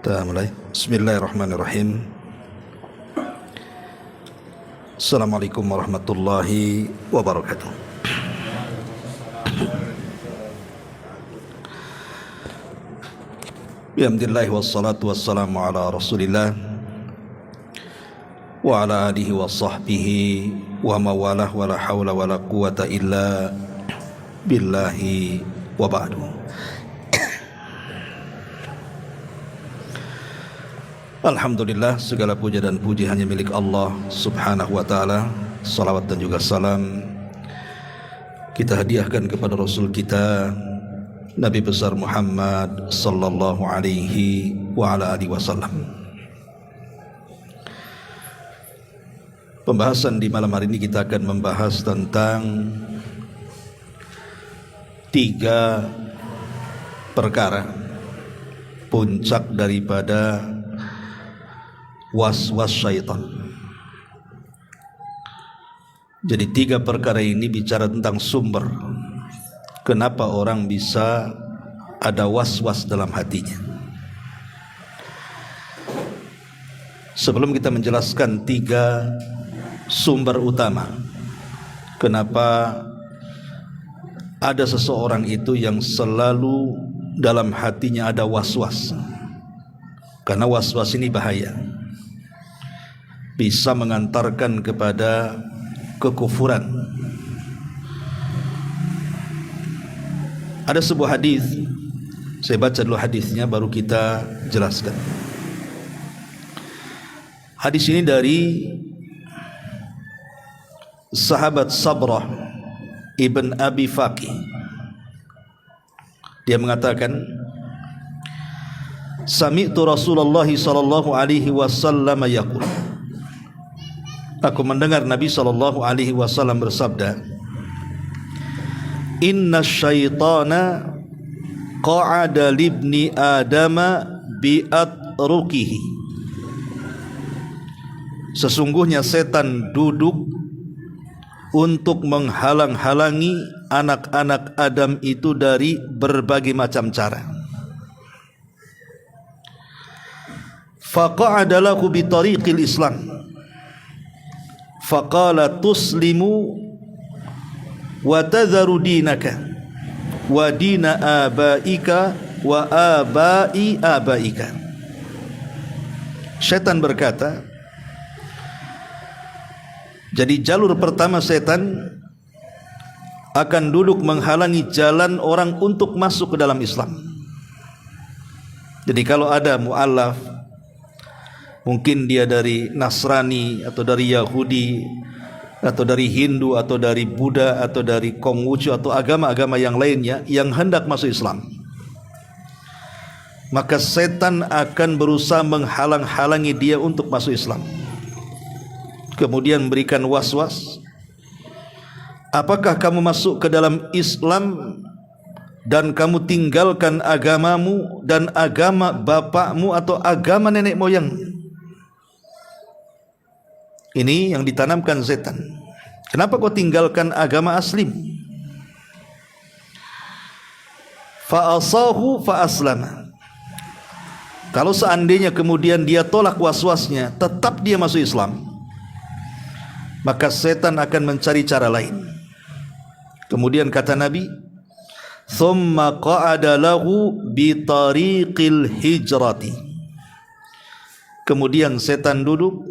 Kita mulai. Bismillahirrahmanirrahim. Assalamualaikum warahmatullahi wabarakatuh. Bihamdillah wassalatu wassalamu ala rasulillah wa ala alihi wa sahbihi wa mawalah wa la hawla wa la quwata illa billahi wa ba'du. Alhamdulillah, segala puja dan puji hanya milik Allah subhanahu wa ta'ala. Salawat dan juga salam kita hadiahkan kepada Rasul kita Nabi besar Muhammad sallallahu alaihi wa ala alihi wasallam. Pembahasan di malam hari ini kita akan membahas tentang 3 perkara puncak daripada was-was syaitan. Jadi 3 perkara ini bicara tentang sumber kenapa orang bisa ada was-was dalam hatinya. Sebelum kita menjelaskan 3 sumber utama kenapa ada seseorang itu yang selalu dalam hatinya ada was-was, karena was-was ini bahaya, bisa mengantarkan kepada kekufuran. Ada sebuah hadis, saya baca dulu hadisnya baru kita jelaskan. Hadis ini dari sahabat Sabrah ibn Abi Faqih. Dia mengatakan, sami'tu Rasulullah sallallahu alaihi wasallam yaqul, aku mendengar Nabi sallallahu alaihi wasallam bersabda, inna syaitana qa'ada libni adama bi'atrukihi, sesungguhnya setan duduk untuk menghalang-halangi anak-anak Adam itu dari berbagai macam cara. Faqa'ada lahu bi tariqil Islam faqala tuslimu wa tadharu dinaka wa dina abaika wa abai abaika. Setan berkata, jadi jalur pertama setan akan duduk menghalangi jalan orang untuk masuk ke dalam Islam. Jadi kalau ada mu'allaf, mungkin dia dari Nasrani atau dari Yahudi atau dari Hindu atau dari Buddha atau dari Konghucu atau agama-agama yang lainnya yang hendak masuk Islam, maka setan akan berusaha menghalang-halangi dia untuk masuk Islam. Kemudian memberikan was-was, apakah kamu masuk ke dalam Islam dan kamu tinggalkan agamamu dan agama bapakmu atau agama nenek moyangmu? Ini yang ditanamkan setan. Kenapa kau tinggalkan agama asli? Fa'asahu fa'aslama. Kalau seandainya kemudian dia tolak was-wasnya, tetap dia masuk Islam, maka setan akan mencari cara lain. Kemudian kata Nabi, thumma qa'ada lahu bi tariqil hijrati. Kemudian setan duduk,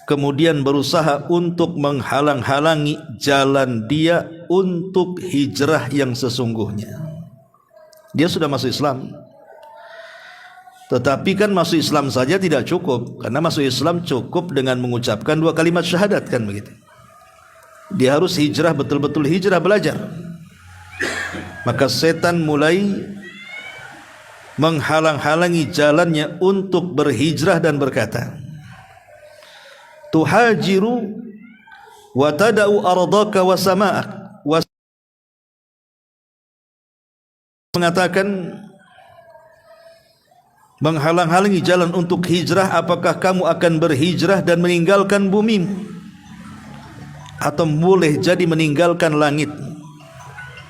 kemudian berusaha untuk menghalang-halangi jalan dia untuk hijrah yang sesungguhnya. Dia sudah masuk Islam, tetapi kan masuk Islam saja tidak cukup, karena masuk Islam cukup dengan mengucapkan 2 kalimat syahadat, kan begitu. Dia harus hijrah, betul-betul hijrah, belajar. Maka setan mulai menghalang-halangi jalannya untuk berhijrah dan berkata, tuhajiru wa tada'u ardaka wa sama'ak, mengatakan menghalang-halangi jalan untuk hijrah, apakah kamu akan berhijrah dan meninggalkan bumimu, atau boleh jadi meninggalkan langit?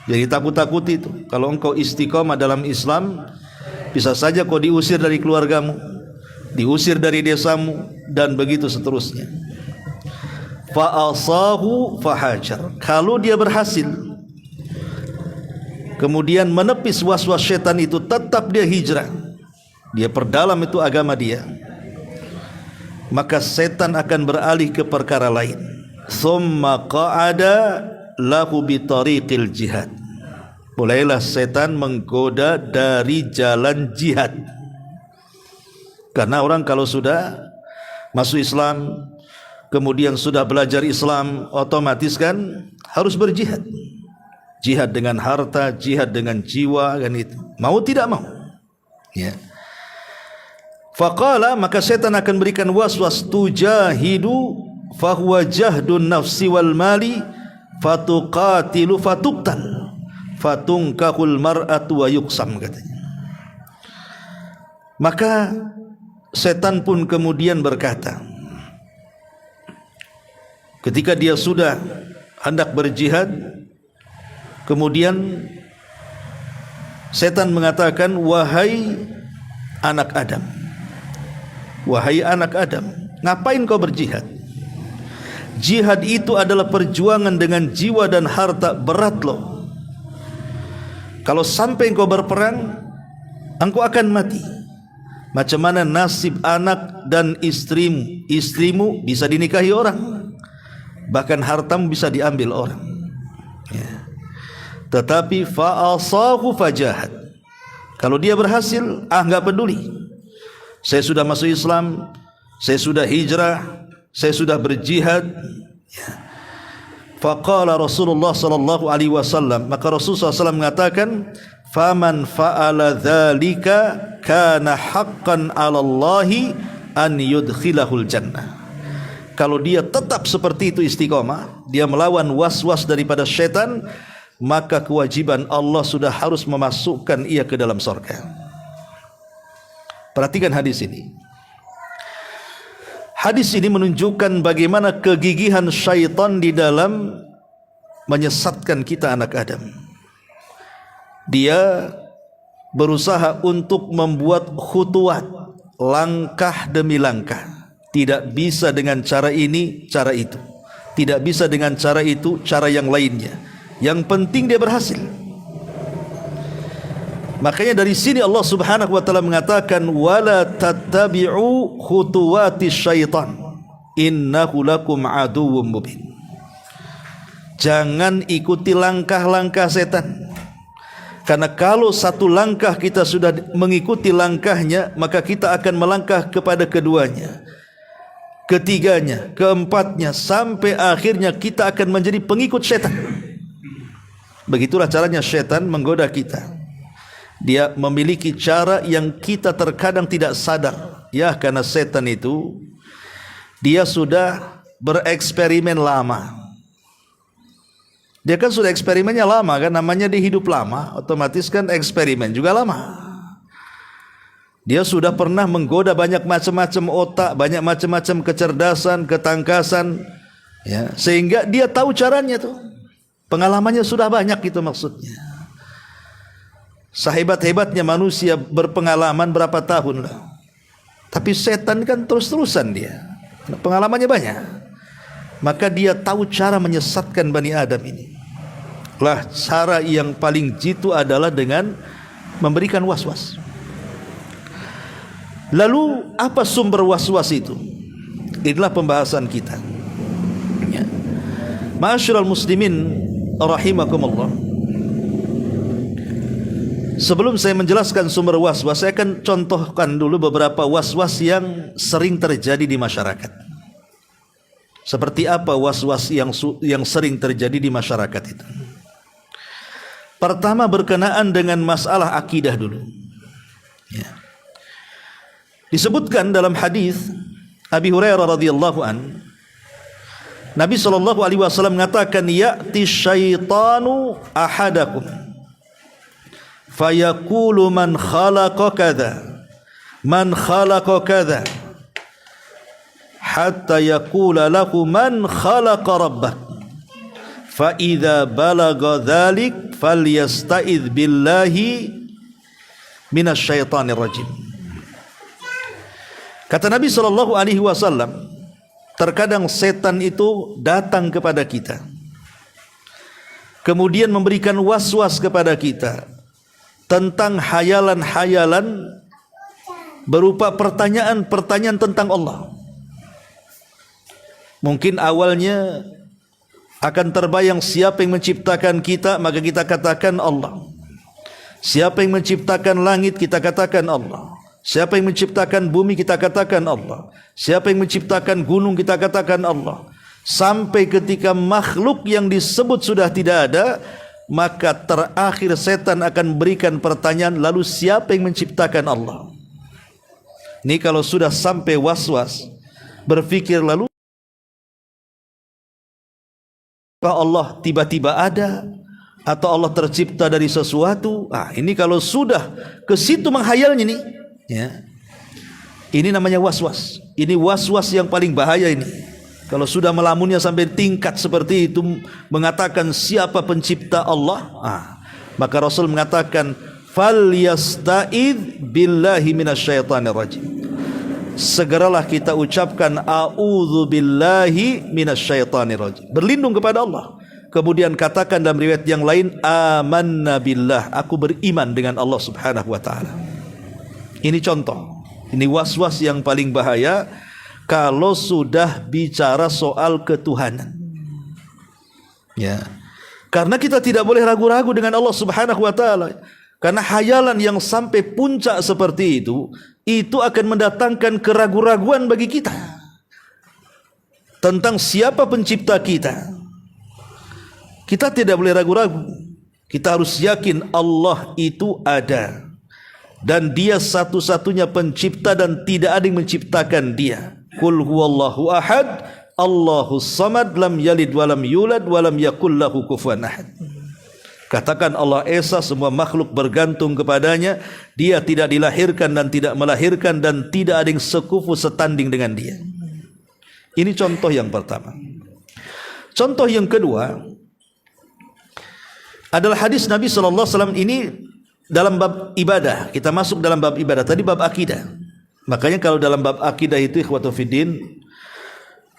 Jadi takut-takut itu. Kalau engkau istiqomah dalam Islam, Bisa saja kau diusir dari keluargamu, diusir dari desamu, dan begitu seterusnya. Fa'asahu fahajar. Kalau dia berhasil kemudian menepis was-was syaitan itu, tetap dia hijrah, dia perdalam itu agama dia, maka setan akan beralih ke perkara lain. Thumma qa'ada lahu bi tariqil jihad. Mulailah setan menggoda dari jalan jihad. Karena orang kalau sudah masuk Islam, kemudian sudah belajar Islam, otomatis kan harus berjihad. Jihad dengan harta, jihad dengan jiwa, kan itu. Mau tidak mau. Ya. Faqala, maka setan akan berikan was-was, tujahidu fahuwa jahdun nafsi wal mali fatuqatilu fatuqtal fatunkahul mar'atu wa yuqsam, katanya. Maka setan pun kemudian berkata, ketika dia sudah hendak berjihad, kemudian setan mengatakan, wahai anak Adam, wahai anak Adam, ngapain kau berjihad? Jihad itu adalah perjuangan dengan jiwa dan harta, berat loh. Kalau sampai engkau berperang, engkau akan mati. Macam mana nasib anak dan istrimu? Istrimu bisa dinikahi orang, bahkan hartamu bisa diambil orang, ya. Tetapi fa'asahu fajahad. Kalau dia berhasil, enggak peduli, saya sudah masuk Islam, saya sudah hijrah, saya sudah berjihad, ya. Faqala Rasulullah sallallahu alaihi wasallam, maka Rasulullah SAW mengatakan, faman fa'ala dzalika kana haqqan 'ala Allahi an yudkhilahul jannah. Kalau dia tetap seperti itu istiqomah, dia melawan was-was daripada syaitan, maka kewajiban Allah sudah harus memasukkan ia ke dalam surga. Perhatikan hadis ini. Hadis ini menunjukkan bagaimana kegigihan syaitan di dalam menyesatkan kita anak Adam. Dia berusaha untuk membuat khutuwat, langkah demi langkah. Tidak bisa dengan cara ini, cara itu. Tidak bisa dengan cara itu, cara yang lainnya. Yang penting dia berhasil. Makanya dari sini Allah Subhanahu wa taala mengatakan, wala tattabi'u khutuwati syaitan innahu lakum aduwwum mubin. Jangan ikuti langkah-langkah setan. Karena kalau satu langkah kita sudah mengikuti langkahnya, maka kita akan melangkah kepada keduanya, ketiganya, keempatnya, sampai akhirnya kita akan menjadi pengikut setan. Begitulah caranya setan menggoda kita. Dia memiliki cara yang kita terkadang tidak sadar, ya, karena setan itu dia sudah bereksperimen lama. Dia kan sudah eksperimennya lama kan, namanya dia hidup lama, otomatis kan eksperimen juga lama. Dia sudah pernah menggoda banyak macam-macam otak, banyak macam-macam kecerdasan, ketangkasan, ya, sehingga dia tahu caranya tuh. Pengalamannya sudah banyak, itu maksudnya. Sehebat-hebatnya manusia berpengalaman berapa tahun lah. Tapi setan kan terus-terusan dia, pengalamannya banyak. Maka dia tahu cara menyesatkan Bani Adam ini. Lah, cara yang paling jitu adalah dengan memberikan was-was. Lalu apa sumber was-was itu? Inilah pembahasan kita, ya. Ma'asyiral muslimin rahimakumullah. Sebelum saya menjelaskan sumber was-was, saya akan contohkan dulu beberapa was-was yang sering terjadi di masyarakat. Seperti apa was-was yang sering terjadi di masyarakat itu? Pertama, berkenaan dengan masalah akidah dulu, ya. Disebutkan dalam hadis Abi Hurairah radhiyallahu an, Nabi sallallahu alaihi wasallam mengatakan, ya'ti syaitanu ahadakum fayaqulu man khalaqa kadza man khalaqa kadza hatta yaqula lahu man khalaqa rabbak fa idza balagha dzalik falyasta'idz billahi minasyaitonir rajim. Kata Nabi SAW, terkadang setan itu datang kepada kita, kemudian memberikan was-was kepada kita tentang hayalan-hayalan berupa pertanyaan-pertanyaan tentang Allah. Mungkin awalnya akan terbayang siapa yang menciptakan kita, maka kita katakan Allah. Siapa yang menciptakan langit, kita katakan Allah. Siapa yang menciptakan bumi, kita katakan Allah. Siapa yang menciptakan gunung, kita katakan Allah. Sampai ketika makhluk yang disebut sudah tidak ada, maka terakhir setan akan berikan pertanyaan, lalu siapa yang menciptakan Allah? Ini kalau sudah sampai was-was, berpikir lalu Allah tiba-tiba ada, atau Allah tercipta dari sesuatu. Ini kalau sudah ke situ menghayalnya nih, ya, ini namanya was-was. Ini was-was yang paling bahaya ini. Kalau sudah melamunnya sampai tingkat seperti itu, mengatakan siapa pencipta Allah, maka Rasul mengatakan falyasta'idz billahi minasyaitonir rajim. Segeralah kita ucapkan a'udzu billahi minasyaitonir rajim, berlindung kepada Allah. Kemudian katakan dalam riwayat yang lain, amanna billah, aku beriman dengan Allah Subhanahu wa taala. Ini contoh. Ini was-was yang paling bahaya kalau sudah bicara soal ketuhanan. Ya. Karena kita tidak boleh ragu-ragu dengan Allah Subhanahu wa taala. Karena hayalan yang sampai puncak seperti itu akan mendatangkan keraguan-raguan bagi kita tentang siapa pencipta kita. Kita tidak boleh ragu-ragu. Kita harus yakin Allah itu ada, dan Dia satu-satunya pencipta dan tidak ada yang menciptakan Dia. Qul huwallahu ahad, Allahus samad, lam yalid walam yulad walam yakul lahu kufuwan ahad. Katakan Allah Esa, semua makhluk bergantung kepadanya. Dia tidak dilahirkan dan tidak melahirkan, dan tidak ada yang sekufu setanding dengan Dia. Ini contoh yang pertama. Contoh yang kedua adalah hadis Nabi SAW. Ini dalam bab ibadah. Kita masuk dalam bab ibadah. Tadi bab akidah. Makanya kalau dalam bab akidah itu, ikhwatu fiddin,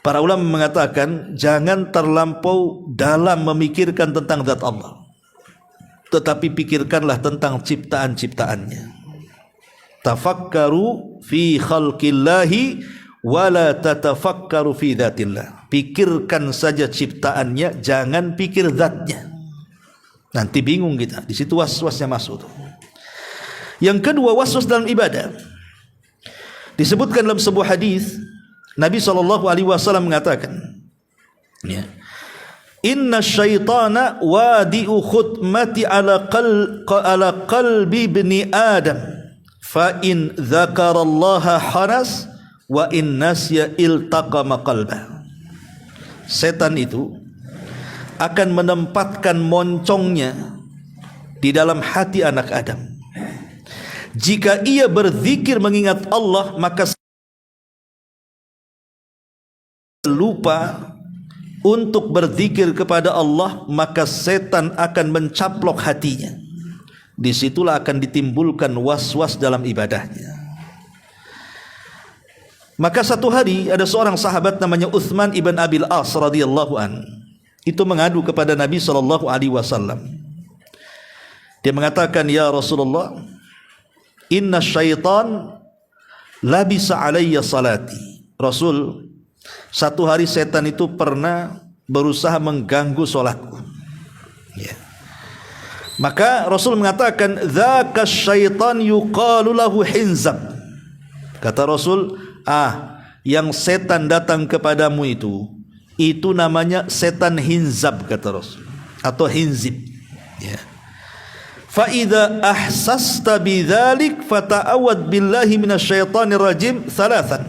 para ulama mengatakan jangan terlampau dalam memikirkan tentang zat Allah, tetapi pikirkanlah tentang ciptaan-ciptaannya. Tafakkaru fi khalqillahi wala tatafakkaru fi dzatillah. Pikirkan saja ciptaannya, jangan pikir zatnya. Nanti bingung kita. Di situ was-wasnya masuk tuh. Yang kedua, was-was dalam ibadah. Disebutkan dalam sebuah hadis, Nabi SAW mengatakan, ya, inna syaitana wadi'u khutmati ala qalbi ibni Adam, fa in dzakarallaha haras wa in nasya iltaqama qalbah. Setan itu akan menempatkan moncongnya di dalam hati anak Adam. Jika ia berzikir mengingat Allah, maka lupa untuk berzikir kepada Allah, maka setan akan mencaplok hatinya. Disitulah akan ditimbulkan was-was dalam ibadahnya. Maka satu hari ada seorang sahabat namanya Utsman ibn Abil As radhiyallahu an. Itu mengadu kepada Nabi SAW. Dia mengatakan, ya Rasulullah, inna syaitan labisa alayya salati. Rasul, satu hari setan itu pernah berusaha mengganggu solatku. Ya. Maka Rasul mengatakan, dzaka syaitan yuqalu lahu hinzab. Kata Rasul, yang setan datang kepadamu itu namanya setan hinzab, kata Rasul, atau hinzib. Ya. Fa idza ahsasta bidzalik fata'awad billahi minasyaitonir rajim thalathan.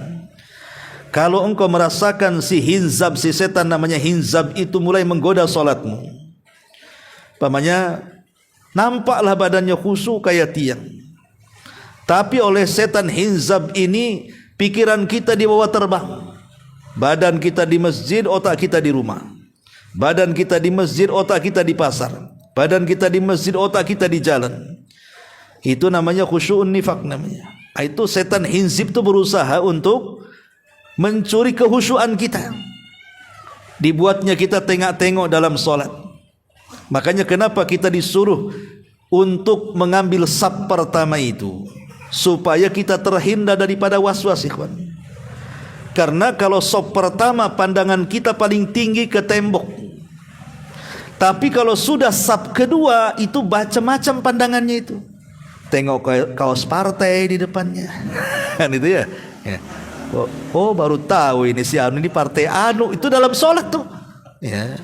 Kalau engkau merasakan si hinzab, si setan namanya hinzab itu mulai menggoda salatmu, pamannya nampaklah badannya khusyuk kayak tiang, tapi oleh setan hinzab ini pikiran kita dibawa terbang. Badan kita di masjid, otak kita di rumah. Badan kita di masjid, otak kita di pasar. Badan kita di masjid, otak kita di jalan. Itu namanya khusyu'un nifaq namanya. Itu setan hinzib itu berusaha untuk mencuri kehusyuan kita. Dibuatnya kita tengok-tengok dalam solat. Makanya kenapa kita disuruh untuk mengambil saf pertama itu, supaya kita terhindar daripada waswas, ikhwan. Karena kalau saf pertama pandangan kita paling tinggi ke tembok. Tapi kalau sudah saf kedua itu macam-macam pandangannya itu. Tengok kaos partai di depannya. Kan itu ya. Ya. Oh, baru tahu ini si anu ini partai anu, itu dalam sholat tuh. Ya.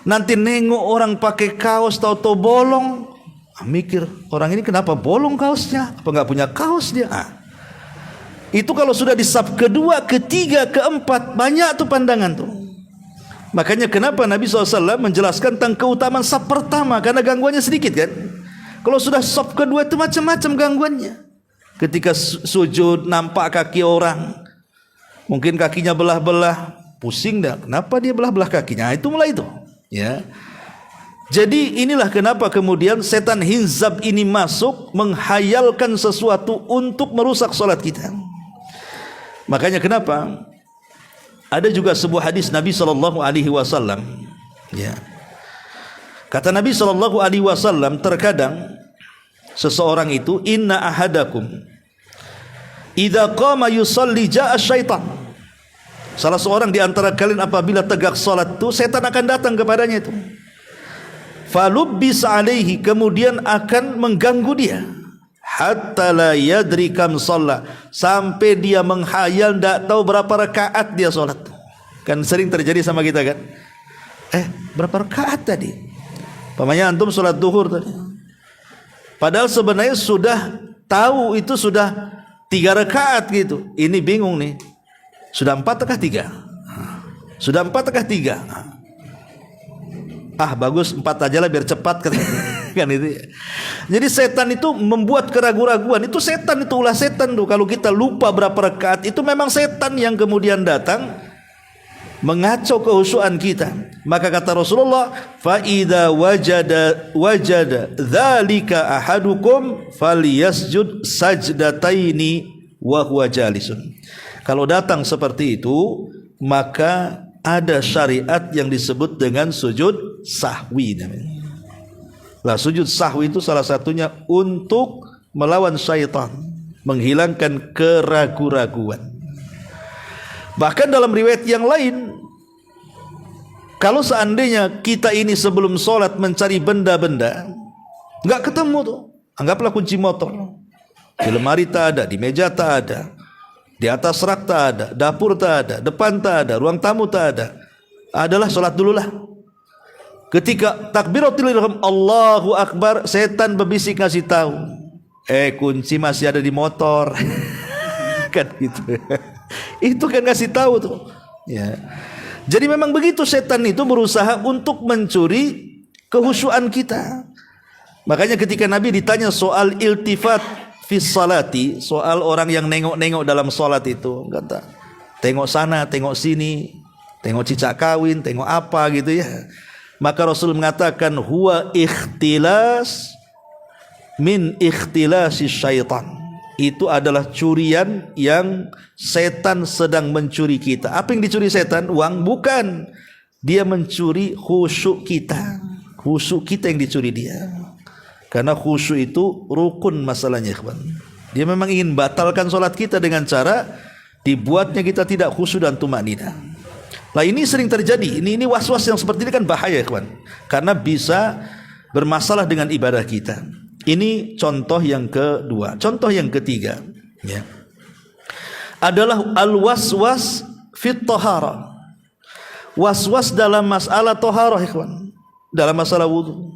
Nanti nengok orang pakai kaos tahu-tahu bolong, mikir orang ini kenapa bolong kaosnya? Apa nggak punya kaos dia? Itu kalau sudah di saf kedua, ketiga, keempat, banyak tuh pandangan tuh. Makanya kenapa Nabi SAW menjelaskan tentang keutamaan saf pertama, karena gangguannya sedikit kan. Kalau sudah saf kedua itu macam-macam gangguannya. Ketika sujud nampak kaki orang, mungkin kakinya belah-belah, pusing dah. Kenapa dia belah-belah kakinya? Itu mulai itu. Ya. Jadi inilah kenapa kemudian setan hinzab ini masuk menghayalkan sesuatu untuk merusak salat kita. Makanya kenapa ada juga sebuah hadis Nabi SAW. Ya. Kata Nabi SAW, terkadang seseorang itu, inna ahadakum idza qama yusalli jaa syaitan. Salah seorang di antara kalian apabila tegak salat itu, setan akan datang kepadanya itu. Falubbis alaihi, kemudian akan mengganggu dia. Hatta la yadri kam shalla, sampai dia menghayal tidak tahu berapa rakaat dia salat. Kan sering terjadi sama kita kan. Berapa rakaat tadi? Pamannya antum salat duhur tadi. Padahal sebenarnya sudah tahu itu sudah 3 rakaat gitu. Ini bingung nih. Sudah 4 atau 3? Sudah 4 atau 3? Bagus 4 aja lah biar cepat kan itu. Jadi setan itu membuat keraguan-raguan. Itu setan, itu ulah setan tuh. Kalau kita lupa berapa rakaat, itu memang setan yang kemudian datang mengacau kehusuan kita. Maka kata Rasulullah, fa idza wajada dzalika ahadukum falyasjud sajdataini wa huwa jalisun. Kalau datang seperti itu, maka ada syariat yang disebut dengan sujud sahwi namanya. Lah sujud sahwi itu salah satunya untuk melawan syaitan, menghilangkan keraguan-raguan. Bahkan dalam riwayat yang lain, kalau seandainya kita ini sebelum sholat mencari benda-benda, nggak ketemu tuh, anggaplah kunci motor, di lemari tak ada, di meja tak ada, di atas rak tak ada, dapur tak ada, depan tak ada, ruang tamu tak ada, adalah sholat dululah. Ketika takbiratul ihram Allahu Akbar, setan berbisik ngasih tahu, kunci masih ada di motor. Kan gitu. Itu kan ngasih tahu tuh. Ya. Jadi memang begitu, setan itu berusaha untuk mencuri kehusuan kita. Makanya ketika Nabi ditanya soal iltifat fis salati, soal orang yang nengok-nengok dalam salat itu, kata tengok sana, tengok sini, tengok cicak kawin, tengok apa gitu ya. Maka Rasul mengatakan huwa ikhtilas min ikhtilasi syaitan. Itu adalah curian yang setan sedang mencuri kita. Apa yang dicuri setan? Uang? Bukan. Dia mencuri khusyuk kita. Khusyuk kita yang dicuri dia. Karena khusyuk itu rukun masalahnya, ikhwan. Dia memang ingin batalkan solat kita dengan cara dibuatnya kita tidak khusyuk dan tumanina. Nah ini sering terjadi. Ini was-was yang seperti ini kan bahaya, ikhwan. Karena bisa bermasalah dengan ibadah kita. Ini contoh yang kedua. Contoh yang ketiga, ya, adalah al-waswas fit taharah. Was-was dalam masalah taharah, ikhwan. Dalam masalah wudu.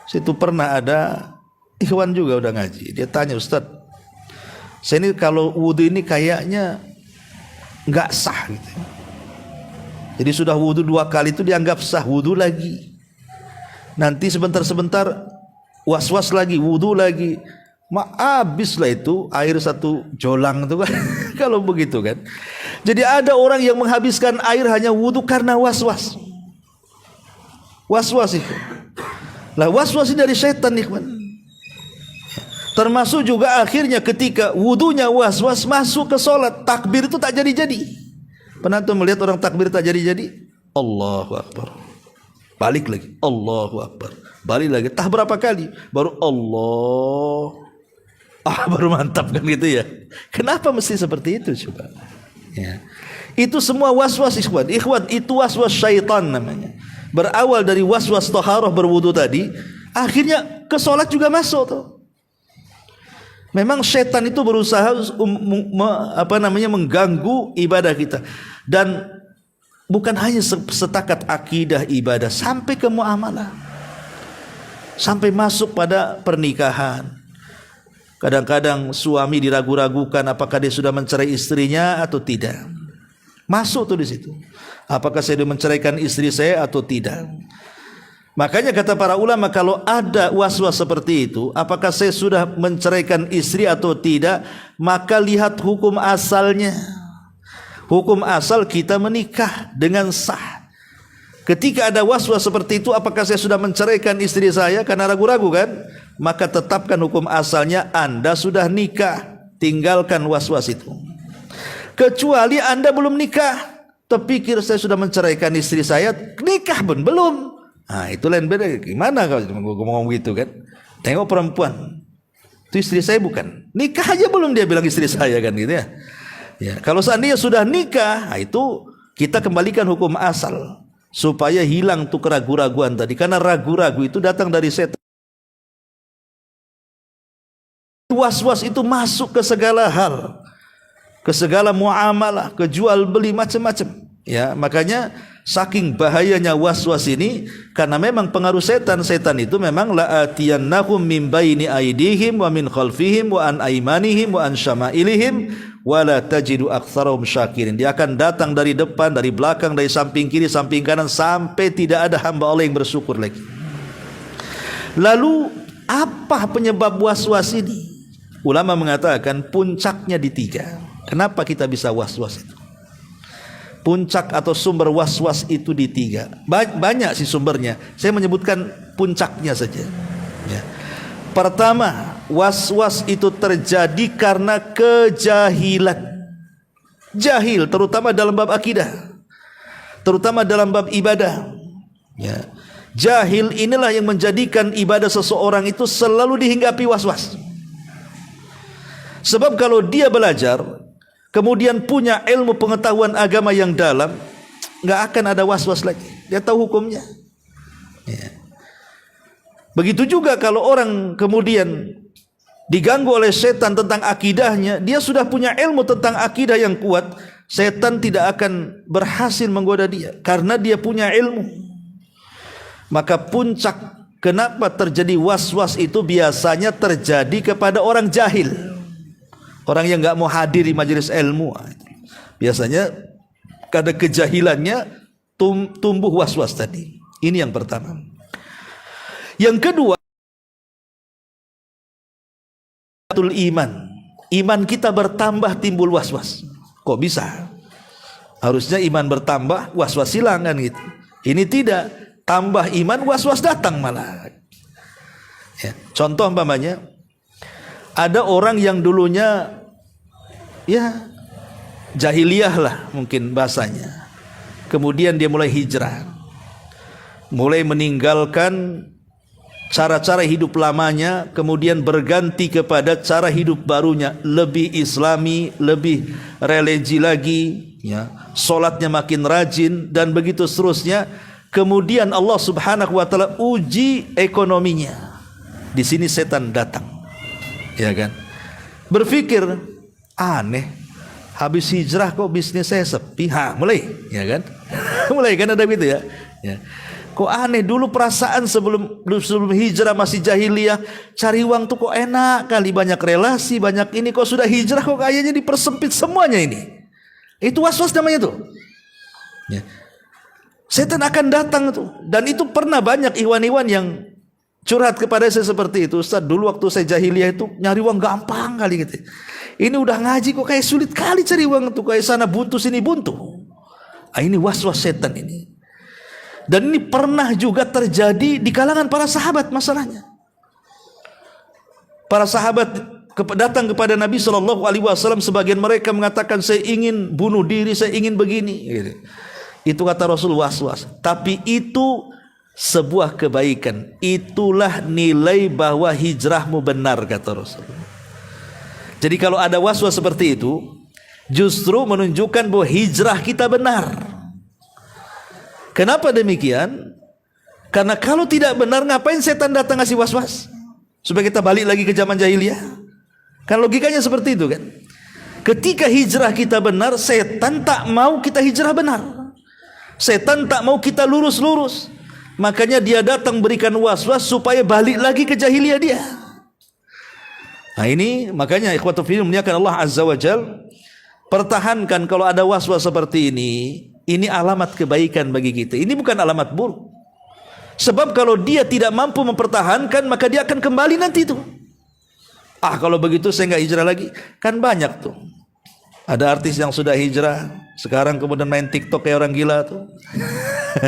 Situ pernah ada ikhwan juga udah ngaji. Dia tanya, Ustaz, saya ini kalau wudu ini kayaknya nggak sah gitu. Jadi sudah wudu 2 kali itu dianggap sah, wudu lagi. Nanti sebentar-sebentar was-was lagi, wudu lagi, habislah itu air 1 jolang itu kan. Kalau begitu kan. Jadi ada orang yang menghabiskan air hanya wudu karena was-was. Was-was itu. Lah was-was ini dari setan, ikhwan. Termasuk juga akhirnya ketika wudunya was-was masuk ke sholat, takbir itu tak jadi-jadi. Pernah tuh melihat orang takbir tak jadi-jadi? Allahu Akbar, balik lagi, Allahu Akbar, balik lagi, tah berapa kali baru Allah, baru mantap kan gitu ya. Kenapa mesti seperti itu coba ya? Itu semua was-was ikhwan, itu was-was syaitan namanya. Berawal dari was-was taharah berwudu tadi, akhirnya ke sholat juga masuk tuh. Memang setan itu berusaha mengganggu ibadah kita, dan bukan hanya setakat akidah ibadah, sampai ke muamalah, sampai masuk pada pernikahan. Kadang-kadang suami diragu-ragukan apakah dia sudah mencerai istrinya atau tidak. Masuk tuh di situ. Apakah saya sudah menceraikan istri saya atau tidak? Makanya kata para ulama, kalau ada was-was seperti itu, apakah saya sudah menceraikan istri atau tidak, maka lihat hukum asalnya. Hukum asal kita menikah dengan sah. Ketika ada was-was seperti itu, apakah saya sudah menceraikan istri saya, karena ragu-ragu kan, maka tetapkan hukum asalnya, Anda sudah nikah. Tinggalkan was-was itu. Kecuali Anda belum nikah, terpikir saya sudah menceraikan istri saya, nikah pun belum. Nah, itu lain beda. Gimana kalau ngomong gitu kan? Tengok perempuan, itu istri saya bukan, nikah aja belum dia bilang istri saya kan gitu ya. Ya, kalau seandainya sudah nikah, nah itu kita kembalikan hukum asal supaya hilang tuh keraguan-raguan tadi, karena ragu-ragu itu datang dari setan. Was-was itu masuk ke segala hal, ke segala muamalah, ke jual beli macam-macam. Ya, makanya saking bahayanya was-was ini, karena memang pengaruh setan. Setan itu memang la'atiyannahum min baini aidihim wa min khalfihim wa an aimanihim wa an syama'ilihim wa la tajidu aktsarahum syakirin. Dia akan datang dari depan, dari belakang, dari samping kiri, samping kanan, sampai tidak ada hamba Allah yang bersyukur lagi. Lalu apa penyebab was-was ini? Ulama mengatakan puncaknya di 3. Kenapa kita bisa was-was itu? Puncak atau sumber was-was itu di 3. Banyak sih sumbernya, saya menyebutkan puncaknya saja ya. Pertama, was-was itu terjadi karena kejahilan. Jahil terutama dalam bab akidah, terutama dalam bab ibadah ya. Jahil inilah yang menjadikan ibadah seseorang itu selalu dihinggapi was-was. Sebab kalau dia belajar, kemudian punya ilmu pengetahuan agama yang dalam, nggak akan ada was-was lagi. Dia tahu hukumnya. Ya. Begitu juga kalau orang kemudian diganggu oleh setan tentang akidahnya, dia sudah punya ilmu tentang akidah yang kuat, setan tidak akan berhasil menggoda dia karena dia punya ilmu. Maka puncak kenapa terjadi was-was itu biasanya terjadi kepada orang jahil, orang yang nggak mau hadir di majelis ilmu. Biasanya karena kejahilannya tumbuh was-was tadi. Ini yang pertama. Yang kedua, iman kita bertambah timbul was-was. Kok bisa? Harusnya iman bertambah, was-was hilang kan gitu. Ini tidak, tambah iman, was-was datang malah. Ya. Contoh umpamanya, ada orang yang dulunya ya jahiliyah lah mungkin bahasanya. Kemudian dia mulai hijrah, mulai meninggalkan cara-cara hidup lamanya, kemudian berganti kepada cara hidup barunya, lebih islami, lebih religi lagi ya. Salatnya makin rajin dan begitu seterusnya. Kemudian Allah Subhanahu wa taala uji ekonominya. Di sini setan datang. Ya kan? Berpikir aneh, habis hijrah kok bisnis saya sepi. Mulai, ya kan? Mulai kan ada gitu ya. Ya. Kok aneh, dulu perasaan sebelum hijrah masih jahiliyah, cari uang tuh kok enak kali, banyak relasi, banyak ini, kok sudah hijrah kok kayaknya dipersempit semuanya ini. Itu was-was namanya tuh. Ya. Setan akan datang tuh. Dan itu pernah banyak ikhwan-ikhwan yang curhat kepada saya seperti itu. Ustaz, dulu waktu saya jahiliyah itu nyari uang gampang kali gitu. Ini udah ngaji kok kayak sulit kali cari uang tuh, kayak sana buntu sini buntu. Ini was-was setan ini. Dan ini pernah juga terjadi di kalangan para sahabat masalahnya. Para sahabat datang kepada Nabi SAW, sebagian mereka mengatakan saya ingin bunuh diri, saya ingin begini. Itu kata Rasul was-was. Tapi itu sebuah kebaikan. Itulah nilai bahwa hijrahmu benar, kata Rasul. Jadi kalau ada was-was seperti itu, justru menunjukkan bahwa hijrah kita benar. Kenapa demikian? Karena kalau tidak benar, ngapain setan datang ngasih was-was? Supaya kita balik lagi ke zaman jahiliyah. Kan logikanya seperti itu kan. Ketika hijrah kita benar, setan tak mau kita hijrah benar. Setan tak mau kita lurus-lurus. Makanya dia datang berikan was-was supaya balik lagi ke jahiliyah dia. Nah ini makanya ikhwatu fillah muliakan Allah Azza wa Jal, pertahankan kalau ada was-was seperti ini alamat kebaikan bagi kita. Ini bukan alamat buruk. Sebab kalau dia tidak mampu mempertahankan, maka dia akan kembali nanti itu. Kalau begitu saya nggak hijrah lagi. Kan banyak tuh. Ada artis yang sudah hijrah, sekarang kemudian main TikTok kayak orang gila tuh.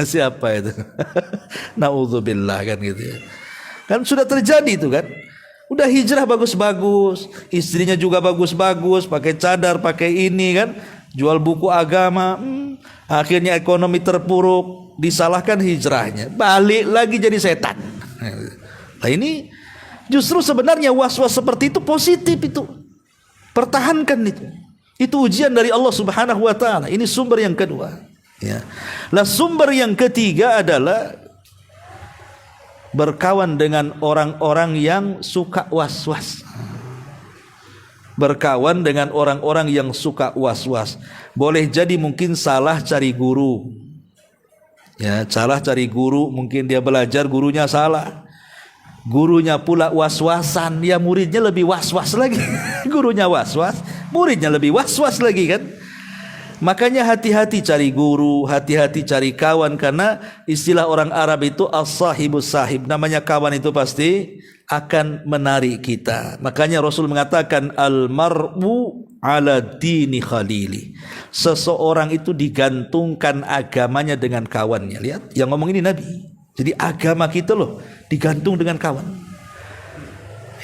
Siapa itu? Naudzubillah kan gitu ya. Kan sudah terjadi itu kan. Udah hijrah bagus-bagus, istrinya juga bagus-bagus, pakai cadar, pakai ini kan, jual buku agama, akhirnya ekonomi terpuruk, disalahkan hijrahnya, balik lagi jadi setan. Nah ini justru sebenarnya was-was seperti itu positif itu. Pertahankan itu. Itu ujian dari Allah Subhanahu wa taala. Ini sumber yang kedua, ya. Lah sumber yang ketiga adalah berkawan dengan orang-orang yang suka was-was. Berkawan dengan orang-orang yang suka was-was. Boleh jadi mungkin salah cari guru. Ya, salah cari guru, mungkin dia belajar gurunya salah. Gurunya pula was-wasan, ya muridnya lebih was-was lagi. Gurunya was-was, muridnya lebih was-was lagi kan. Makanya hati-hati cari guru, hati-hati cari kawan, karena istilah orang Arab itu as-sahibus sahib. Namanya kawan itu pasti akan menarik kita. Makanya Rasul mengatakan al-mar'u ala dini khalili. Seseorang itu digantungkan agamanya dengan kawannya. Lihat, yang ngomong ini Nabi. Jadi agama kita loh digantung dengan kawan.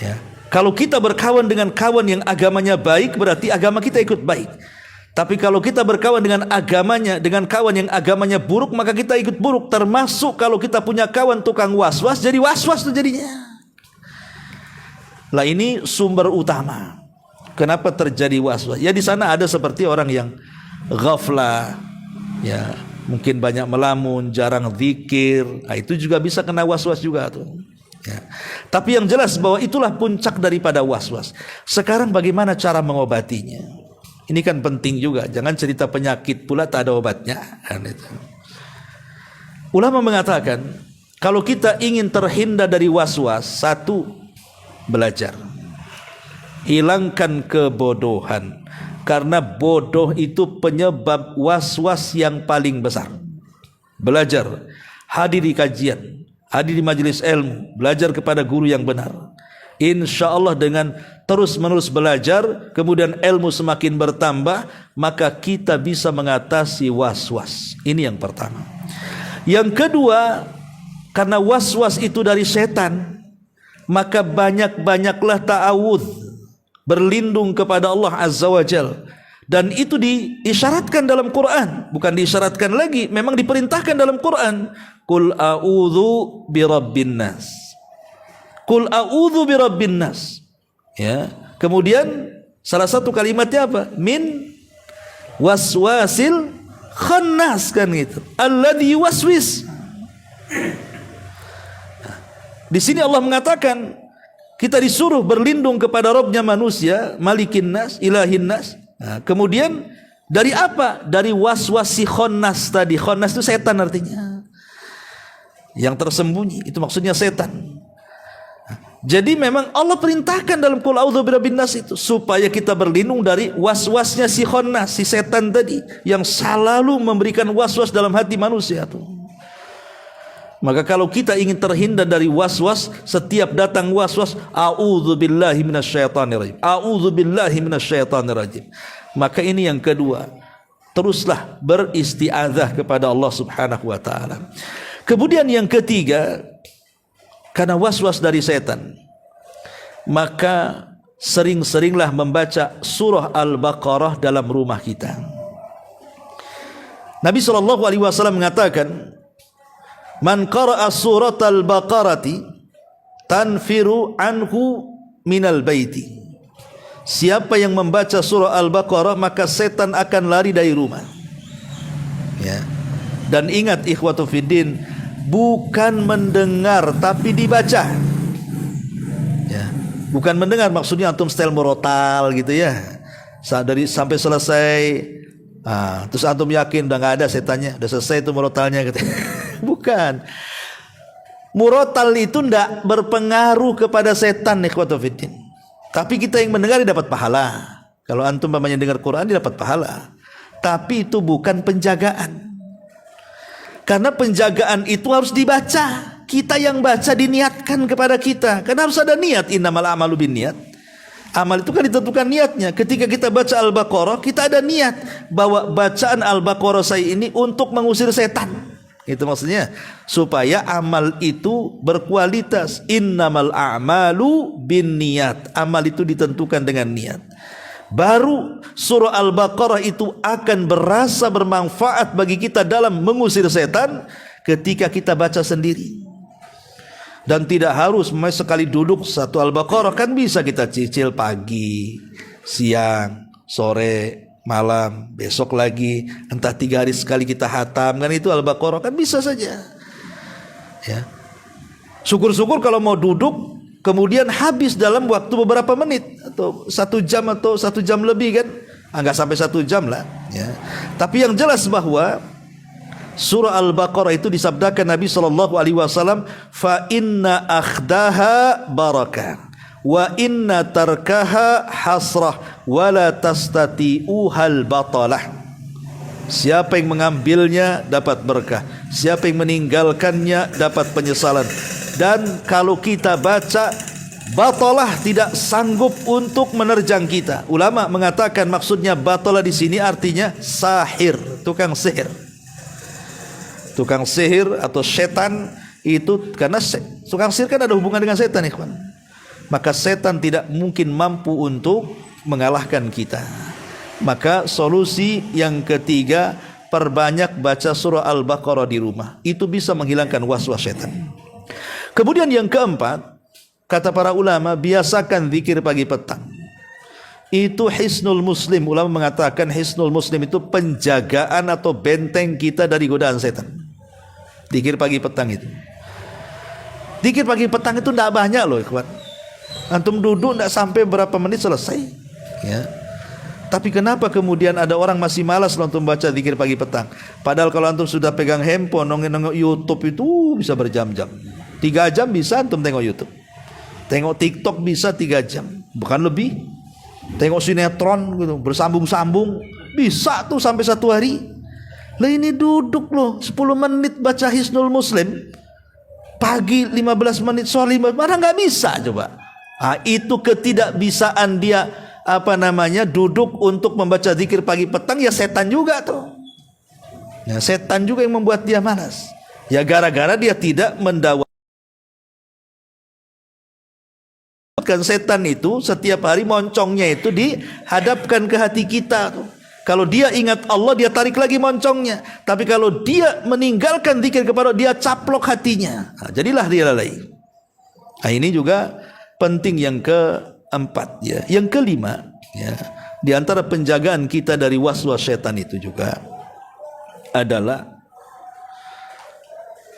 Ya. Kalau kita berkawan dengan kawan yang agamanya baik, berarti agama kita ikut baik. Tapi kalau kita berkawan dengan agamanya, dengan kawan yang agamanya buruk, maka kita ikut buruk. Termasuk kalau kita punya kawan tukang was-was, jadi was-was tuh jadinya. Lah ini sumber utama. Kenapa terjadi was-was? Ya di sana ada seperti orang yang ghaflah, ya mungkin banyak melamun, jarang zikir. Nah, itu juga bisa kena was-was juga tuh. Ya. Tapi yang jelas bahwa itulah puncak daripada was-was. Sekarang bagaimana cara mengobatinya? Ini kan penting juga. Jangan cerita penyakit pula tak ada obatnya. Ulama mengatakan, kalau kita ingin terhindar dari was-was, satu, belajar. Hilangkan kebodohan. Karena bodoh itu penyebab was-was yang paling besar. Belajar, hadir di kajian, hadir di majelis ilmu, belajar kepada guru yang benar. Insya Allah dengan terus-menerus belajar, kemudian ilmu semakin bertambah, maka kita bisa mengatasi was-was. Ini yang pertama. Yang kedua, karena was-was itu dari setan, maka banyak-banyaklah ta'awudz, berlindung kepada Allah Azza wa Jal. Dan itu diisyaratkan dalam Quran. Bukan diisyaratkan lagi, memang diperintahkan dalam Quran. Qul a'udzu birabbin nas. Qul a'udzu birabbin nas. Ya. Kemudian salah satu kalimatnya apa? Min waswasil khannas, kan gitu. Alladzi waswis. Di sini Allah mengatakan kita disuruh berlindung kepada Rabbnya manusia, Malikin nas, Ilahin nas. Nah, kemudian dari apa? Dari waswas si khannas tadi. Khannas itu setan artinya. Yang tersembunyi, itu maksudnya setan. Jadi memang Allah perintahkan dalam Qul a'udzu birabbin nas itu supaya kita berlindung dari waswasnya si khannas, si setan tadi yang selalu memberikan waswas dalam hati manusia tuh. Maka kalau kita ingin terhindar dari was-was, setiap datang was-was, a'udzubillahi minasyaitonirrajim. A'udzubillahi minasyaitonirrajim. Maka ini yang kedua. Teruslah beristiazah kepada Allah Subhanahu wa taala. Kemudian yang ketiga, karena was-was dari setan, maka sering-seringlah membaca surah Al-Baqarah dalam rumah kita. Nabi SAW mengatakan, man qara'a surat al-Baqarati tanfiru anhu minal baiti. Siapa yang membaca surah Al-Baqarah maka setan akan lari dari rumah. Ya. Dan ingat ikhwatu fiddin, bukan mendengar tapi dibaca. Ya. Bukan mendengar maksudnya antum style murotal gitu ya. Sampai selesai. Terus antum yakin udah nggak ada setannya, udah selesai itu murotalnya gitu. Bukan. Murotal itu tidak berpengaruh kepada setan, ikhwatu fiddin. Tapi kita yang mendengar dapat pahala. Kalau antum mamanya dengar Quran dapat pahala. Tapi itu bukan penjagaan. Karena penjagaan itu harus dibaca. Kita yang baca diniatkan kepada kita. Karena harus ada niat. Innamal a'malu binniyat. Amal itu kan ditentukan niatnya. Ketika kita baca Al-Baqarah, kita ada niat bahwa bacaan Al-Baqarah saya ini untuk mengusir setan. Itu maksudnya supaya amal itu berkualitas. Innamal a'malu binniyat. Amal itu ditentukan dengan niat. Baru surah Al-Baqarah itu akan berasa bermanfaat bagi kita dalam mengusir setan ketika kita baca sendiri. Dan tidak harus sekali duduk satu Al-Baqarah, kan bisa kita cicil pagi, siang, sore, malam, besok lagi, entah 3 hari sekali kita hatam, kan itu Al-Baqarah, kan bisa saja. Ya. Syukur-syukur kalau mau duduk kemudian habis dalam waktu beberapa menit atau 1 jam atau 1 jam lebih kan, enggak sampai 1 jam lah. Ya. Tapi yang jelas bahwa surah Al-Baqarah itu disabdakan Nabi SAW, fa inna akhdaha barakah wa inna tarkaha hasrah wa la tastati'uhal batalah. Siapa yang mengambilnya dapat berkah, siapa yang meninggalkannya dapat penyesalan. Dan kalau kita baca, batalah tidak sanggup untuk menerjang kita. Ulama mengatakan maksudnya batalah di sini artinya sahir, tukang sihir. Tukang sihir atau setan itu, karena tukang sihir kan ada hubungan dengan setan, ikhwan. Maka setan tidak mungkin mampu untuk mengalahkan kita. Maka solusi yang ketiga, perbanyak baca surah Al-Baqarah di rumah. Itu bisa menghilangkan was-was setan. Kemudian yang keempat, kata para ulama, biasakan zikir pagi petang. Itu hisnul muslim. Ulama mengatakan hisnul muslim itu penjagaan atau benteng kita dari godaan setan. Zikir pagi petang itu. Zikir pagi petang itu tidak banyak loh, ikhwan. Antum duduk tidak sampai berapa menit selesai. Ya. Tapi kenapa kemudian ada orang masih malas untuk baca zikir pagi petang? Padahal kalau antum sudah pegang handphone, nongol YouTube itu bisa berjam-jam. 3 jam bisa antum tengok YouTube. Tengok TikTok bisa 3 jam, bukan lebih. Tengok sinetron gitu, bersambung-sambung, bisa tuh sampai 1 hari. Lah ini duduk loh 10 menit baca hisnul muslim, pagi 15 menit sore, mana nggak bisa coba. Itu ketidakbisaan dia duduk untuk membaca zikir pagi petang, ya setan juga tuh. Ya, setan juga yang membuat dia malas. Ya gara-gara dia tidak mendawatkan setan itu setiap hari moncongnya itu dihadapkan ke hati kita tuh. Kalau dia ingat Allah, dia tarik lagi moncongnya. Tapi kalau dia meninggalkan zikir kepada Allah, dia caplok hatinya. Jadilah dia lalai. Ini juga penting yang keempat ya. Yang kelima ya, di antara penjagaan kita dari was-was setan itu juga adalah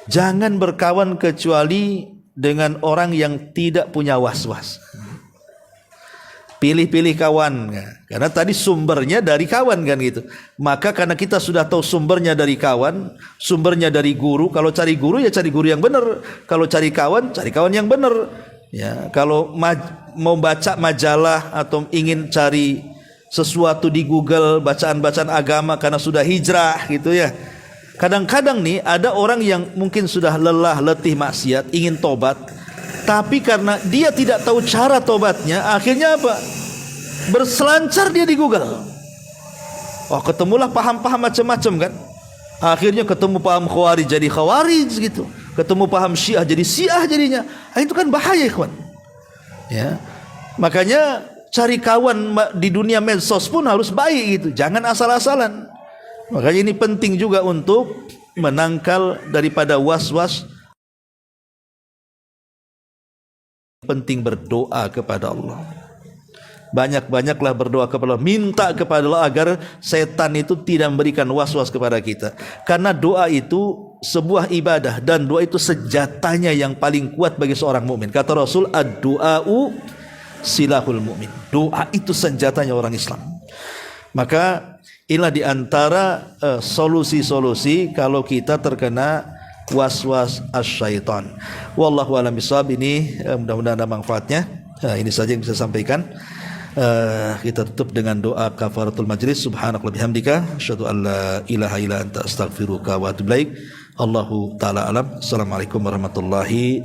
jangan berkawan kecuali dengan orang yang tidak punya was-was. Pilih-pilih kawan, karena tadi sumbernya dari kawan kan gitu. Maka karena kita sudah tahu sumbernya dari kawan, sumbernya dari guru. Kalau cari guru ya cari guru yang benar. Kalau cari kawan yang benar. Ya, kalau mau baca majalah atau ingin cari sesuatu di Google, bacaan-bacaan agama karena sudah hijrah gitu ya. Kadang-kadang nih ada orang yang mungkin sudah lelah, letih maksiat, ingin tobat. Tapi karena dia tidak tahu cara tobatnya, akhirnya apa? Berselancar dia di Google. Ketemulah paham-paham macam-macam kan. Akhirnya ketemu paham Khawarij jadi Khawarij gitu. Ketemu paham Syiah jadi Syiah jadinya. Itu kan bahaya, ikhwan. Ya. Makanya cari kawan di dunia medsos pun harus baik gitu, jangan asal-asalan. Makanya ini penting juga untuk menangkal daripada was-was. Penting berdoa kepada Allah. Banyak-banyaklah berdoa kepada Allah, minta kepada Allah agar setan itu tidak memberikan was-was kepada kita. Karena doa itu sebuah ibadah dan doa itu senjatanya yang paling kuat bagi seorang mukmin. Kata Rasul, ad-du'a'u silahul mukmin. Doa itu senjatanya orang Islam. Maka inilah di antara solusi-solusi kalau kita terkena was-was asyaitan. Wallahu a'lam bishawab. Ini mudah-mudahan ada manfaatnya. Ini saja yang bisa sampaikan. Kita tutup dengan doa kafaratul majlis. Subhanakallahumma bihamdika asyhadu an la ilaha illa anta astaghfiruka wa atubu ilaik. Allahu taala alam. Assalamualaikum warahmatullahi